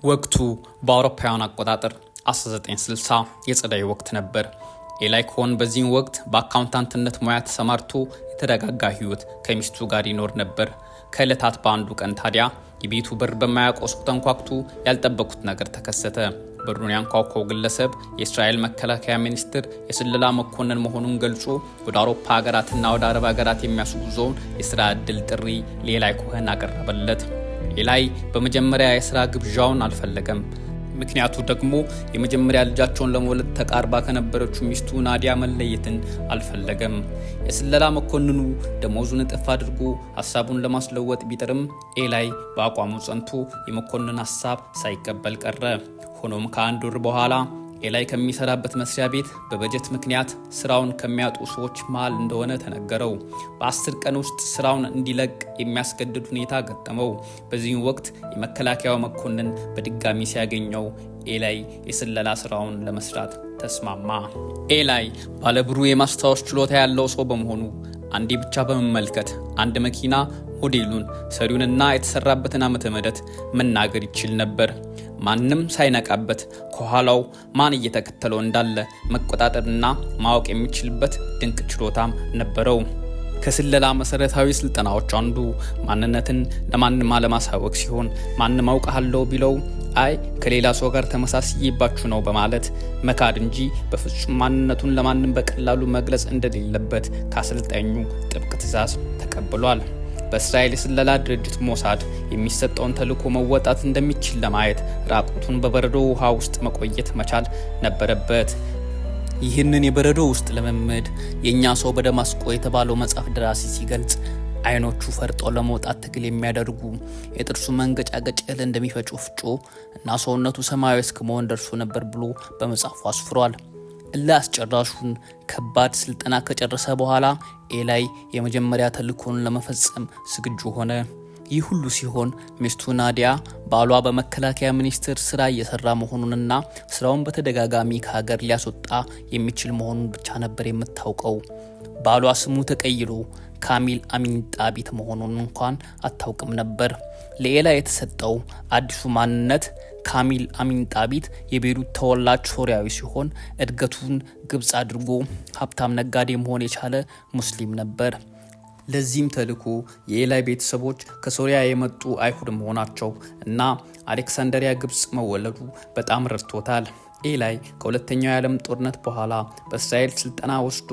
ወቅቱ በአውሮፓውያን አቆጣጠር 1960 የጸደይ ወቅት ነበር። ኤላይ ኮሄን በዚህ ወቅት በአካውንታንትነት ሙያ ተሰማርቶ የተረጋጋ ህይወት ከሚስቱ ጋር ይኖር ነበር። ከዕለታት በአንዱ ቀን ታዲያ የቤቱ በር በማያውቀው ሰው ተንኳኩቶ ያልጠበቁት ነገር ተከሰተ። በሩን ያንኳኳው ግለሰብ የእስራኤል መከላከያ ሚኒስትር የስለላ መኮንን መሆኑን ገልጾ ወደ አውሮፓ ሀገራትና ወደ አረብ ሀገራት የሚያስጉዞውን የስራ ዕድል ጥሪ ለኤላይ ኮሄን አቀረበለት። ኤላይ በመጀመሪያ የስራ ግብዣውን አልፈለገም። ምክንያቱ ደግሞ የመጀመሪያ ልጃቸውን ለመውለድ ተቃርባ ከነበረችው ሚስቱ ናዲያ መለየትን አልፈለገም። የስለላ መኮንኑ ደሞዙን እጥፍ አድርጎ ሀሳቡን ለማስለወጥ ቢጥርም ኤላይ በአቋሙ ጸንቶ የመኮንን ሀሳብ ሳይቀበል ቀረ። ሆኖም ከአንድ ወር በኋላ ኤላይ ከሚሰራበት መስሪያ ቤት በበጀት ምክንያት ስራውን ከሚያጡ ሰዎች መሃል እንደሆነ ተነገረው። በ10 ቀን ውስጥ ስራውን እንዲለቅ የሚያስገድድ ሁኔታ ገጠመው። በዚህም ወቅት የመከላከያው መኮንን በድጋሚ ሲያገኘው ኤላይ የስለላ ስራውን ለመስራት ተስማማ። ኤላይ ባለብሩህ የማስታወስ ችሎታ ያለው ሰው በመሆኑ አንዴ ብቻ በመመልከት አንድ መኪና ሞዴሉን፣ ሰሪውንና የተሰራበትን ዓመተ ምህረት መናገር ይችል ነበር። ማንም ሳይነቃበት ከኋላው ማን እየተከተለው እንዳለ መቆጣጠርና ማወቅ የሚችልበት ድንቅ ችሎታም ነበረው። ከስለላ መሰረታዊ ስልጠናዎች አንዱ ማንነትን ለማንም አለማሳወቅ ሲሆን ማንም አውቃለሁ ቢለው አይ ከሌላ ሰው ጋር ተመሳሳይባችሁ ነው በማለት መካድ እንጂ በፍጹም ማንነቱን ለማንም በቀላሉ መግለጽ እንደሌለበት ከአሰልጣኙ ጥብቅ ትዕዛዝ ተቀብሏል። በእስራኤል የስለላ ድርጅት ሞሳድ የሚሰጠውን ተልዕኮ መወጣት እንደሚችል ለማየት ራቁቱን በበረዶ ውሃ ውስጥ መቆየት መቻል ነበረበት። ይህንን የበረዶ ውስጥ ልምምድ የእኛ ሰው በደማስቆ የተባለው መጽሐፍ ደራሲ ሲገልጽ አይኖቹ ፈርጦ ለመውጣት ትግል የሚያደርጉ የጥርሱ መንገጫገጭ እህል እንደሚፈጭ ወፍጮ እና ሰውነቱ ሰማያዊ እስከመሆን ደርሶ ነበር ብሎ በመጽሐፉ አስፍሯል። አስጨራሹን ከባድ ስልጠና ከጨረሰ በኋላ ኤላይ የመጀመሪያ ተልዕኮን ለመፈጸም ዝግጁ ሆነ። ይህ ሁሉ ሲሆን ሚስቱ ናዲያ ባሏ በመከላከያ ሚኒስቴር ስራ እየሰራ መሆኑንና ስራውን በተደጋጋሚ ከሀገር ሊያስወጣ የሚችል መሆኑን ብቻ ነበር የምታውቀው። ባሏ ስሙ ተቀይሮ ካሚል አሚን ጣቢት መሆኑን እንኳን አታውቅም ነበር። ለኤላይ የተሰጠው አዲሱ ማንነት ካሚል አሚን ጣቢት የቤሩት ተወላጅ ሶሪያዊ ሲሆን እድገቱን ግብጽ አድርጎ ሀብታም ነጋዴ መሆን የቻለ ሙስሊም ነበር። ለዚህም ተልዕኮ የኤላይ ቤተሰቦች ከሶሪያ የመጡ አይሁድ መሆናቸው እና አሌክሳንድሪያ ግብጽ መወለዱ በጣም ረድቶታል። ኤላይ ከሁለተኛው የዓለም ጦርነት በኋላ በእስራኤል ስልጠና ወስዶ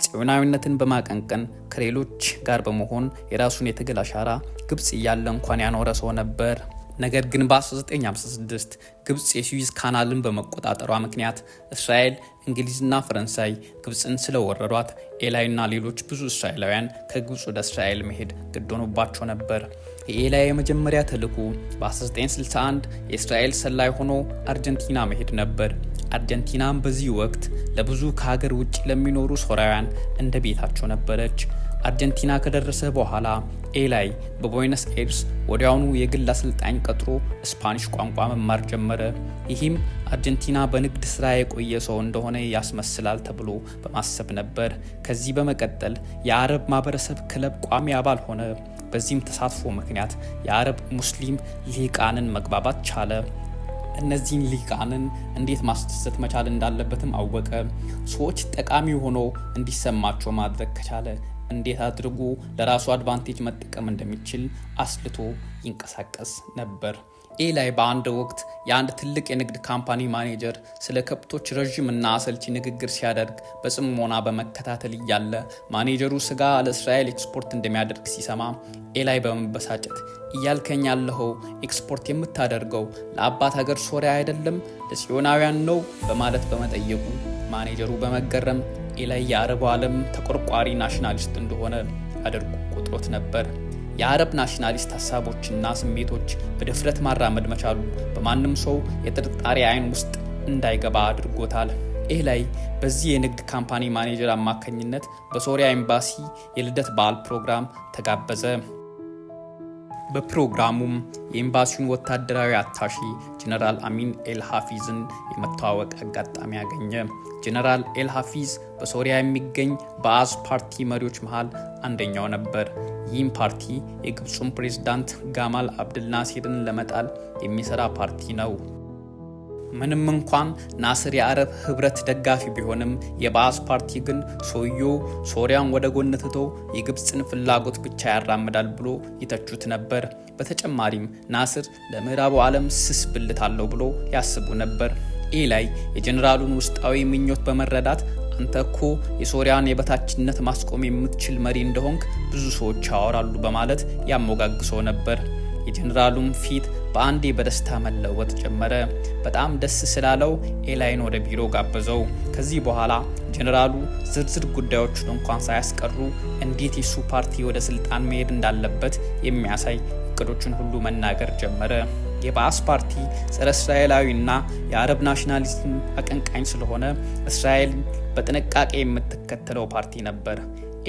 ጽዮናዊነትን በማቀንቀን ከሌሎች ጋር በመሆን የራሱን የትግል አሻራ ግብጽ እያለ እንኳን ያኖረ ሰው ነበር። ነገር ግን በ1956 ግብጽ የሱዌዝ ካናልን በመቆጣጠሯ ምክንያት እስራኤል፣ እንግሊዝና ፈረንሳይ ግብጽን ስለወረሯት ኤላይና ሌሎች ብዙ እስራኤላውያን ከግብጽ ወደ እስራኤል መሄድ ግድ ሆኖባቸው ነበር። የኤላይ የመጀመሪያ ተልዕኮ በ1961 የእስራኤል ሰላይ ሆኖ አርጀንቲና መሄድ ነበር። አርጀንቲናም በዚህ ወቅት ለብዙ ከሀገር ውጭ ለሚኖሩ ሶሪያውያን እንደ ቤታቸው ነበረች። አርጀንቲና ከደረሰ በኋላ ኤላይ በቦይነስ አይርስ ወዲያውኑ የግል አሰልጣኝ ቀጥሮ ስፓኒሽ ቋንቋ መማር ጀመረ። ይህም አርጀንቲና በንግድ ስራ የቆየ ሰው እንደሆነ ያስመስላል ተብሎ በማሰብ ነበር። ከዚህ በመቀጠል የአረብ ማህበረሰብ ክለብ ቋሚ አባል ሆነ። በዚህም ተሳትፎ ምክንያት የአረብ ሙስሊም ሊቃንን መግባባት ቻለ። እነዚህን ሊቃንን እንዴት ማስደሰት መቻል እንዳለበትም አወቀ። ሰዎች ጠቃሚ ሆኖ እንዲሰማቸው ማድረግ ከቻለ እንዴት አድርጎ ለራሱ አድቫንቴጅ መጠቀም እንደሚችል አስልቶ ይንቀሳቀስ ነበር። ኤላይ በአንድ ወቅት የአንድ ትልቅ የንግድ ካምፓኒ ማኔጀር ስለ ከብቶች ረዥም እና አሰልቺ ንግግር ሲያደርግ በጽሞና በመከታተል እያለ ማኔጀሩ ስጋ ለእስራኤል ኤክስፖርት እንደሚያደርግ ሲሰማ ኤላይ በመበሳጨት እያልከኝ ያለኸው ኤክስፖርት የምታደርገው ለአባት ሀገር ሶሪያ አይደለም ለጽዮናውያን ነው በማለት በመጠየቁ ማኔጀሩ በመገረም ኤላይ የአረቡ ዓለም ተቆርቋሪ ናሽናሊስት እንደሆነ አድርጎ ቆጥሮት ነበር። የአረብ ናሽናሊስት ሀሳቦችና ስሜቶች በድፍረት ማራመድ መቻሉ በማንም ሰው የጥርጣሬ አይን ውስጥ እንዳይገባ አድርጎታል። ኤላይ በዚህ የንግድ ካምፓኒ ማኔጀር አማካኝነት በሶሪያ ኤምባሲ የልደት በዓል ፕሮግራም ተጋበዘ። በፕሮግራሙም የኤምባሲውን ወታደራዊ አታሺ ጀነራል አሚን ኤልሃፊዝን የመተዋወቅ አጋጣሚ ያገኘ። ጀነራል ኤልሃፊዝ በሶሪያ የሚገኝ በአዝ ፓርቲ መሪዎች መሃል አንደኛው ነበር። ይህም ፓርቲ የግብፁን ፕሬዝዳንት ጋማል አብደል ናሲርን ለመጣል የሚሰራ ፓርቲ ነው። ምንም እንኳን ናስር የአረብ ህብረት ደጋፊ ቢሆንም የባአስ ፓርቲ ግን ሰውየው ሶሪያን ወደ ጎን ትቶ የግብፅን ፍላጎት ብቻ ያራምዳል ብሎ ይተቹት ነበር። በተጨማሪም ናስር ለምዕራቡ ዓለም ስስ ብልት አለው ብሎ ያስቡ ነበር። ይህ ላይ የጀኔራሉን ውስጣዊ ምኞት በመረዳት አንተ እኮ የሶሪያን የበታችነት ማስቆም የምትችል መሪ እንደሆንክ ብዙ ሰዎች ያወራሉ በማለት ያሞጋግሰው ነበር። የጀኔራሉም ፊት በአንዴ በደስታ መለወጥ ጀመረ። በጣም ደስ ስላለው ኤላይን ወደ ቢሮ ጋበዘው። ከዚህ በኋላ ጀኔራሉ ዝርዝር ጉዳዮችን እንኳን ሳያስቀሩ እንዴት የሱ ፓርቲ ወደ ስልጣን መሄድ እንዳለበት የሚያሳይ እቅዶችን ሁሉ መናገር ጀመረ። የባአስ ፓርቲ ጸረ እስራኤላዊና የአረብ ናሽናሊዝም አቀንቃኝ ስለሆነ እስራኤልን በጥንቃቄ የምትከተለው ፓርቲ ነበር።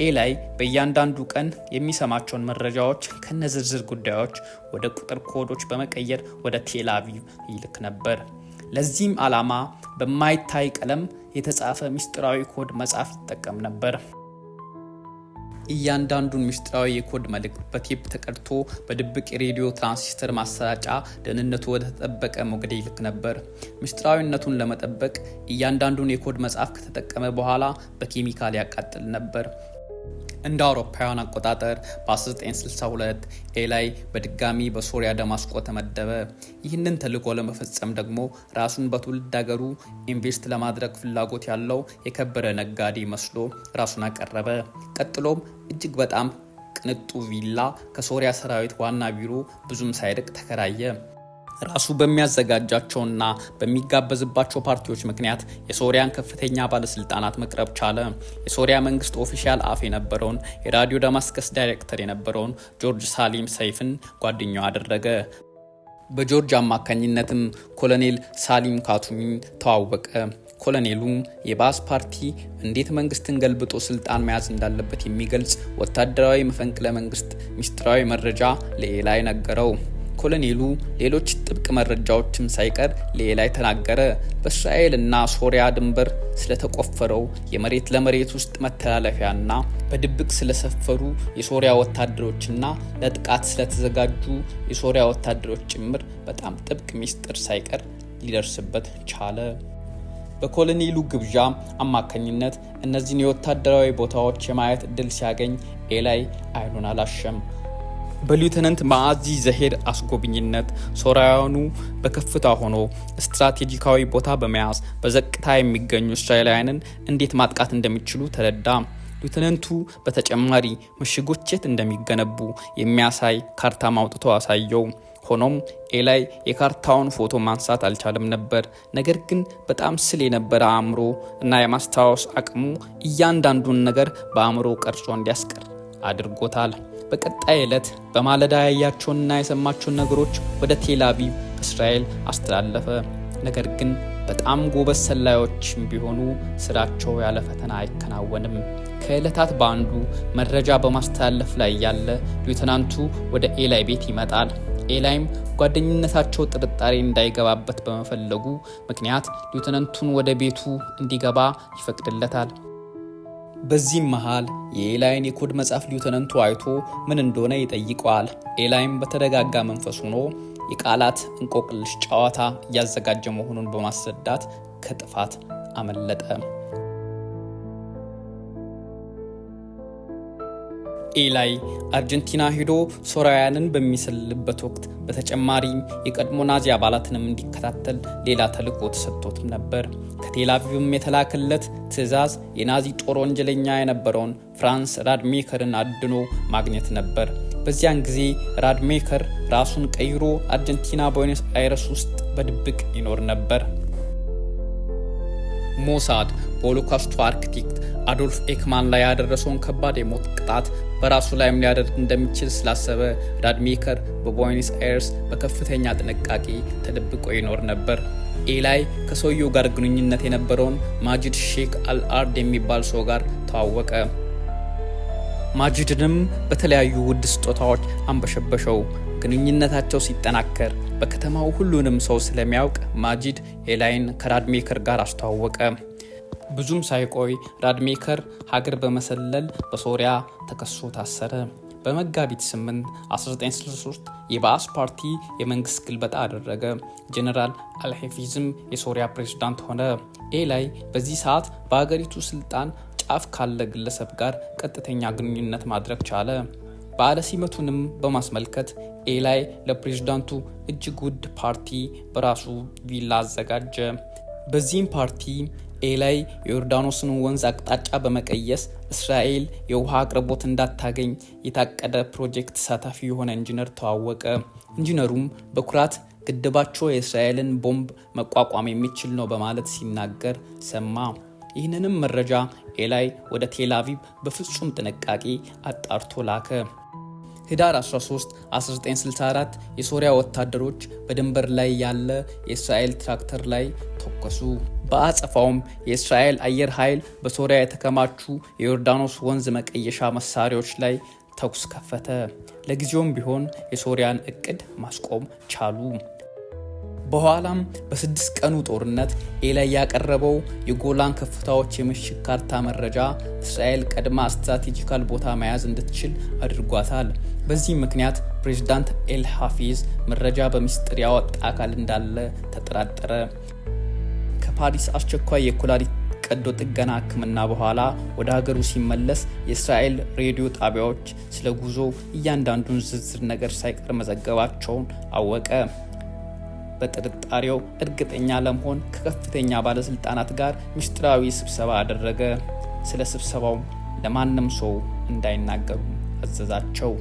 ኤላይ በእያንዳንዱ ቀን የሚሰማቸውን መረጃዎች ከነዝርዝር ጉዳዮች ወደ ቁጥር ኮዶች በመቀየር ወደ ቴል አቪቭ ይልክ ነበር። ለዚህም ዓላማ በማይታይ ቀለም የተጻፈ ሚስጥራዊ ኮድ መጻፍ ይጠቀም ነበር። እያንዳንዱን ሚስጥራዊ የኮድ መልእክት በቴፕ ተቀድቶ በድብቅ የሬዲዮ ትራንሲስተር ማሰራጫ ደህንነቱ ወደ ተጠበቀ ሞገድ ይልክ ነበር። ሚስጥራዊነቱን ለመጠበቅ እያንዳንዱን የኮድ መጻፍ ከተጠቀመ በኋላ በኬሚካል ያቃጥል ነበር። እንደ አውሮፓውያን አቆጣጠር በ1962 ኤላይ በድጋሚ በሶሪያ ደማስቆ ተመደበ። ይህንን ተልዕኮ ለመፈጸም ደግሞ ራሱን በትውልድ ሀገሩ ኢንቨስት ለማድረግ ፍላጎት ያለው የከበረ ነጋዴ መስሎ ራሱን አቀረበ። ቀጥሎም እጅግ በጣም ቅንጡ ቪላ ከሶሪያ ሰራዊት ዋና ቢሮ ብዙም ሳይርቅ ተከራየ። ራሱ በሚያዘጋጃቸውና በሚጋበዝባቸው ፓርቲዎች ምክንያት የሶሪያን ከፍተኛ ባለስልጣናት መቅረብ ቻለ። የሶሪያ መንግስት ኦፊሻል አፍ የነበረውን የራዲዮ ዳማስከስ ዳይሬክተር የነበረውን ጆርጅ ሳሊም ሰይፍን ጓደኛው አደረገ። በጆርጅ አማካኝነትም ኮሎኔል ሳሊም ካቱሚን ተዋወቀ። ኮሎኔሉም የባአስ ፓርቲ እንዴት መንግስትን ገልብጦ ስልጣን መያዝ እንዳለበት የሚገልጽ ወታደራዊ መፈንቅለ መንግስት ሚስጥራዊ መረጃ ለኤላይ ነገረው። ኮሎኔሉ ሌሎች ጥብቅ መረጃዎችም ሳይቀር ለኤላይ ተናገረ። በእስራኤልና ሶሪያ ድንበር ስለተቆፈረው የመሬት ለመሬት ውስጥ መተላለፊያና በድብቅ ስለሰፈሩ የሶሪያ ወታደሮችና ለጥቃት ስለተዘጋጁ የሶሪያ ወታደሮች ጭምር በጣም ጥብቅ ሚስጥር ሳይቀር ሊደርስበት ቻለ። በኮሎኔሉ ግብዣ አማካኝነት እነዚህን የወታደራዊ ቦታዎች የማየት እድል ሲያገኝ ኤላይ አይኑን አላሸም። በሊeutenant ማአዚ ዘሄድ አስጎብኝነት ሶሪያውያኑ በከፍታ ሆኖ ስትራቴጂካዊ ቦታ በመያዝ በዘቅታ የሚገኙ እስራኤላውያንን እንዴት ማጥቃት እንደሚችሉ ተረዳ። ሊeutenanቱ በተጨማሪ ምሽጎች የት እንደሚገነቡ የሚያሳይ ካርታ ማውጥቶ አሳየው። ሆኖም ኤላይ የካርታውን ፎቶ ማንሳት አልቻለም ነበር። ነገር ግን በጣም ስል የነበረ አእምሮ እና የማስታወስ አቅሙ እያንዳንዱን ነገር በአእምሮ ቀርጾ እንዲያስቀር አድርጎታል። በቀጣይ ዕለት በማለዳ ያያቸውንና የሰማቸውን ነገሮች ወደ ቴል አቪቭ እስራኤል አስተላለፈ። ነገር ግን በጣም ጎበዝ ሰላዮችም ቢሆኑ ስራቸው ያለ ፈተና አይከናወንም። ከዕለታት በአንዱ መረጃ በማስተላለፍ ላይ ያለ ሊeutenanቱ ወደ ኤላይ ቤት ይመጣል። ኤላይም ጓደኝነታቸው ጥርጣሬ እንዳይገባበት በመፈለጉ ምክንያት ሊeutenanቱን ወደ ቤቱ እንዲገባ ይፈቅድለታል። በዚህም መሃል የኤላይን የኮድ መጽሐፍ ሊeutenanቱ አይቶ ምን እንደሆነ ይጠይቀዋል። ኤላይም በተረጋጋ መንፈስ ሆኖ የቃላት እንቆቅልሽ ጨዋታ እያዘጋጀ መሆኑን በማስረዳት ከጥፋት አመለጠ። ኤላይ አርጀንቲና ሄዶ ሶሪያውያንን በሚሰልልበት ወቅት በተጨማሪም የቀድሞ ናዚ አባላትንም እንዲከታተል ሌላ ተልዕኮ ተሰጥቶት ነበር። ከቴል አቪቭም የተላከለት ትዕዛዝ የናዚ ጦር ወንጀለኛ የነበረውን ፍራንስ ራድሜከርን አድኖ ማግኘት ነበር። በዚያን ጊዜ ራድሜከር ራሱን ቀይሮ አርጀንቲና ቦይነስ አይረስ ውስጥ በድብቅ ይኖር ነበር። ሞሳድ በሆሎካስቱ አርክቴክት አዶልፍ ኤክማን ላይ ያደረሰውን ከባድ የሞት ቅጣት በራሱ ላይም ሊያደርግ እንደሚችል ስላሰበ ራድሜከር በቦይነስ አይረስ በከፍተኛ ጥንቃቄ ተደብቆ ይኖር ነበር። ኤላይ ከሰውየው ጋር ግንኙነት የነበረውን ማጂድ ሼክ አልአርድ የሚባል ሰው ጋር ተዋወቀ። ማጂድንም በተለያዩ ውድ ስጦታዎች አንበሸበሸው። ግንኙነታቸው ሲጠናከር በከተማው ሁሉንም ሰው ስለሚያውቅ ማጂድ ኤላይን ከራድሜከር ጋር አስተዋወቀ። ብዙም ሳይቆይ ራድሜከር ሀገር በመሰለል በሶሪያ ተከሶ ታሰረ። በመጋቢት 8 1963 የባአስ ፓርቲ የመንግስት ግልበጣ አደረገ። ጀነራል አልሐፊዝም የሶሪያ ፕሬዝዳንት ሆነ። ኤላይ በዚህ ሰዓት በአገሪቱ ስልጣን ጫፍ ካለ ግለሰብ ጋር ቀጥተኛ ግንኙነት ማድረግ ቻለ። በዓለ ሲመቱንም በማስመልከት ኤላይ ለፕሬዝዳንቱ እጅግ ውድ ፓርቲ በራሱ ቪላ አዘጋጀ። በዚህም ፓርቲ ኤላይ የዮርዳኖስን ወንዝ አቅጣጫ በመቀየስ እስራኤል የውሃ አቅርቦት እንዳታገኝ የታቀደ ፕሮጀክት ተሳታፊ የሆነ ኢንጂነር ተዋወቀ። ኢንጂነሩም በኩራት ግድባቸው የእስራኤልን ቦምብ መቋቋም የሚችል ነው በማለት ሲናገር ሰማ። ይህንንም መረጃ ኤላይ ወደ ቴል አቪቭ በፍጹም ጥንቃቄ አጣርቶ ላከ። ህዳር 13 1964 የሶሪያ ወታደሮች በድንበር ላይ ያለ የእስራኤል ትራክተር ላይ ተኮሱ። በአጸፋውም የእስራኤል አየር ኃይል በሶሪያ የተከማቹ የዮርዳኖስ ወንዝ መቀየሻ መሳሪያዎች ላይ ተኩስ ከፈተ። ለጊዜውም ቢሆን የሶሪያን እቅድ ማስቆም ቻሉ። በኋላም በ6 ቀኑ ጦርነት ኤላይ ያቀረበው የጎላን ከፍታዎች የምሽግ ካርታ መረጃ እስራኤል ቀድማ ስትራቴጂካል ቦታ መያዝ እንድትችል አድርጓታል። በዚህ ምክንያት ፕሬዝዳንት ኤልሃፊዝ መረጃ በሚስጥር ያወጣ አካል እንዳለ ተጠራጠረ። ከፓሪስ አስቸኳይ የኩላሊት ቀዶ ጥገና ሕክምና በኋላ ወደ ሀገሩ ሲመለስ የእስራኤል ሬዲዮ ጣቢያዎች ስለ ጉዞ እያንዳንዱን ዝርዝር ነገር ሳይቀር መዘገባቸውን አወቀ። በጥርጣሬው እርግጠኛ ለመሆን ከከፍተኛ ባለስልጣናት ጋር ምስጢራዊ ስብሰባ አደረገ። ስለ ስብሰባው ለማንም ሰው እንዳይናገሩ አዘዛቸው።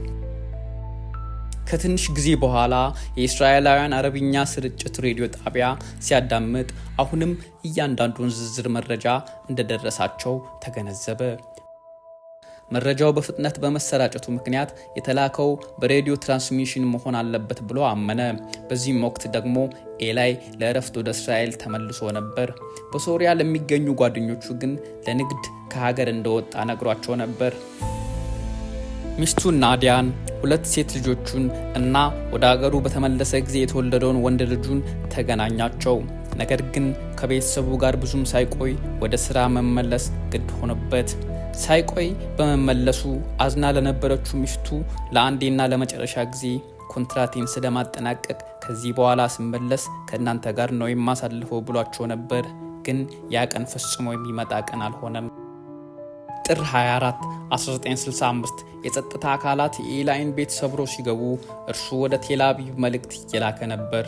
ከትንሽ ጊዜ በኋላ የእስራኤላውያን አረብኛ ስርጭት ሬዲዮ ጣቢያ ሲያዳምጥ አሁንም እያንዳንዱን ዝርዝር መረጃ እንደደረሳቸው ተገነዘበ። መረጃው በፍጥነት በመሰራጨቱ ምክንያት የተላከው በሬዲዮ ትራንስሚሽን መሆን አለበት ብሎ አመነ። በዚህም ወቅት ደግሞ ኤላይ ለእረፍት ወደ እስራኤል ተመልሶ ነበር። በሶሪያ ለሚገኙ ጓደኞቹ ግን ለንግድ ከሀገር እንደወጣ ነግሯቸው ነበር። ሚስቱ ናዲያን፣ 2 ሴት ልጆቹን እና ወደ ሀገሩ በተመለሰ ጊዜ የተወለደውን ወንድ ልጁን ተገናኛቸው። ነገር ግን ከቤተሰቡ ጋር ብዙም ሳይቆይ ወደ ስራ መመለስ ግድ ሆነበት። ሳይቆይ በመመለሱ አዝና ለነበረችው ሚስቱ ለአንዴና ለመጨረሻ ጊዜ ኮንትራቴን ስለማጠናቀቅ ከዚህ በኋላ ስመለስ ከእናንተ ጋር ነው የማሳልፈው ብሏቸው ነበር። ግን ያ ቀን ፈጽሞ የሚመጣ ቀን አልሆነም። ጥር 24 1965 የጸጥታ አካላት የኤላይን ቤት ሰብሮ ሲገቡ እርሱ ወደ ቴል አቪቭ መልእክት እየላከ ነበር።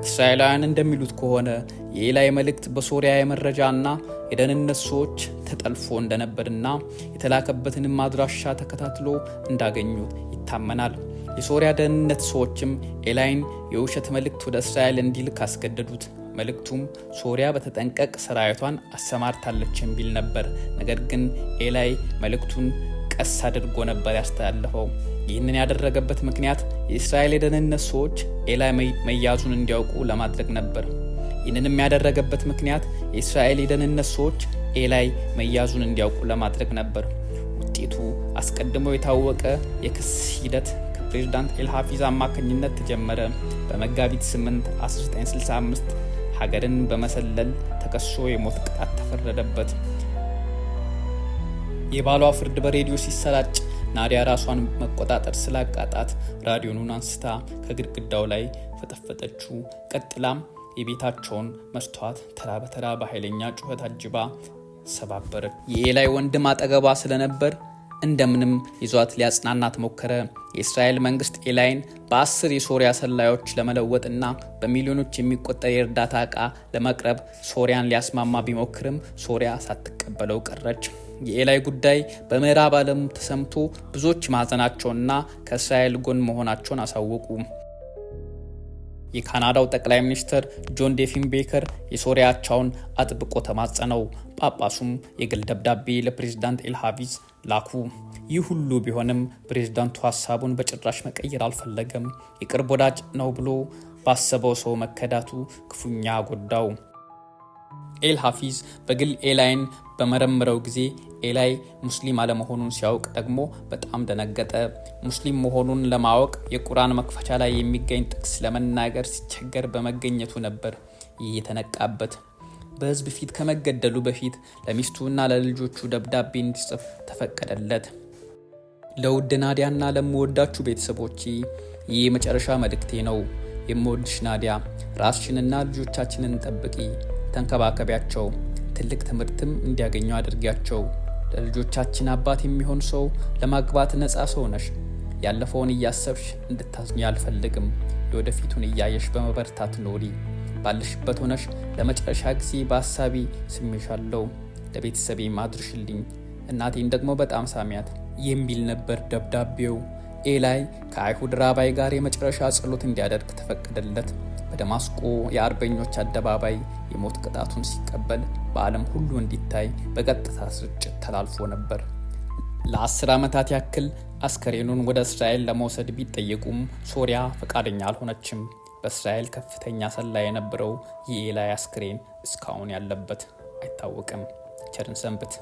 እስራኤላውያን እንደሚሉት ከሆነ የኤላይ መልእክት በሶሪያ የመረጃና የደህንነት ሰዎች ተጠልፎ እንደነበርና የተላከበትንም አድራሻ ተከታትሎ እንዳገኙት ይታመናል። የሶሪያ ደህንነት ሰዎችም ኤላይን የውሸት መልእክት ወደ እስራኤል እንዲልክ አስገደዱት። መልእክቱም ሶሪያ በተጠንቀቅ ሰራዊቷን አሰማርታለች የሚል ነበር። ነገር ግን ኤላይ መልእክቱን ቀስ አድርጎ ነበር ያስተላለፈው። ይህንን ያደረገበት ምክንያት የእስራኤል የደህንነት ሰዎች ኤላይ መያዙን እንዲያውቁ ለማድረግ ነበር። ይህንንም ያደረገበት ምክንያት የእስራኤል የደህንነት ሰዎች ኤላይ መያዙን እንዲያውቁ ለማድረግ ነበር። ውጤቱ አስቀድሞ የታወቀ የክስ ሂደት ከፕሬዝዳንት ኤልሃፊዝ አማካኝነት ተጀመረ። በመጋቢት 8 1965 ሀገርን በመሰለል ተከሶ የሞት ቅጣት ተፈረደበት። የባሏ ፍርድ በሬዲዮ ሲሰራጭ ናዲያ ራሷን መቆጣጠር ስላቃጣት ራዲዮኑን አንስታ ከግድግዳው ላይ ፈጠፈጠችው። ቀጥላም የቤታቸውን መስተዋት ተራ በተራ በኃይለኛ ጩኸት አጅባ ሰባበረች። የኤላይ ወንድም አጠገቧ ስለነበር እንደምንም ይዟት ሊያጽናናት ሞከረ። የእስራኤል መንግስት ኤላይን በ10 የሶሪያ ሰላዮች ለመለወጥና በሚሊዮኖች የሚቆጠር የእርዳታ ዕቃ ለማቅረብ ሶሪያን ሊያስማማ ቢሞክርም ሶሪያ ሳትቀበለው ቀረች። የኤላይ ጉዳይ በምዕራብ ዓለም ተሰምቶ ብዙዎች ማዘናቸውና ከእስራኤል ጎን መሆናቸውን አሳወቁ። የካናዳው ጠቅላይ ሚኒስትር ጆን ዴፊንቤከር የሶሪያ አቻውን አጥብቆ ተማጸነው። ጳጳሱም የግል ደብዳቤ ለፕሬዝዳንት ኤልሃፊዝ ላኩ። ይህ ሁሉ ቢሆንም ፕሬዝዳንቱ ሀሳቡን በጭራሽ መቀየር አልፈለገም። የቅርብ ወዳጅ ነው ብሎ ባሰበው ሰው መከዳቱ ክፉኛ ጎዳው። ኤልሃፊዝ በግል ኤላይን በመረመረው ጊዜ ኤላይ ሙስሊም አለመሆኑን ሲያውቅ ደግሞ በጣም ደነገጠ። ሙስሊም መሆኑን ለማወቅ የቁርአን መክፈቻ ላይ የሚገኝ ጥቅስ ለመናገር ሲቸገር በመገኘቱ ነበር የተነቃበት። በህዝብ ፊት ከመገደሉ በፊት ለሚስቱና ለልጆቹ ደብዳቤ እንዲጽፍ ተፈቀደለት። ለውድ ናዲያና ለምወዳችሁ ቤተሰቦቼ ይህ የመጨረሻ መልእክቴ ነው። የምወድሽ ናዲያ፣ ራስሽንና ልጆቻችንን ጠብቂ፣ ተንከባከቢያቸው፣ ትልቅ ትምህርትም እንዲያገኙ አድርጊያቸው። ለልጆቻችን አባት የሚሆን ሰው ለማግባት ነፃ ሰው ነሽ። ያለፈውን እያሰብሽ እንድታዝኝ አልፈልግም። የወደፊቱን እያየሽ በመበርታት ኖሪ። ባለሽበት ሆነሽ ለመጨረሻ ጊዜ በሀሳቢ ስሜሻለሁ። ለቤተሰቤ ማድርሽልኝ፣ እናቴን ደግሞ በጣም ሳሚያት የሚል ነበር ደብዳቤው። ኤላይ ከአይሁድ ራባይ ጋር የመጨረሻ ጸሎት እንዲያደርግ ተፈቀደለት። በደማስቆ የአርበኞች አደባባይ የሞት ቅጣቱን ሲቀበል በዓለም ሁሉ እንዲታይ በቀጥታ ስርጭት ተላልፎ ነበር። ለ10 ዓመታት ያክል አስከሬኑን ወደ እስራኤል ለመውሰድ ቢጠየቁም ሶሪያ ፈቃደኛ አልሆነችም። በእስራኤል ከፍተኛ ሰላይ የነበረው የኤላይ አስከሬን እስካሁን ያለበት አይታወቅም። ቸርን ሰንብት።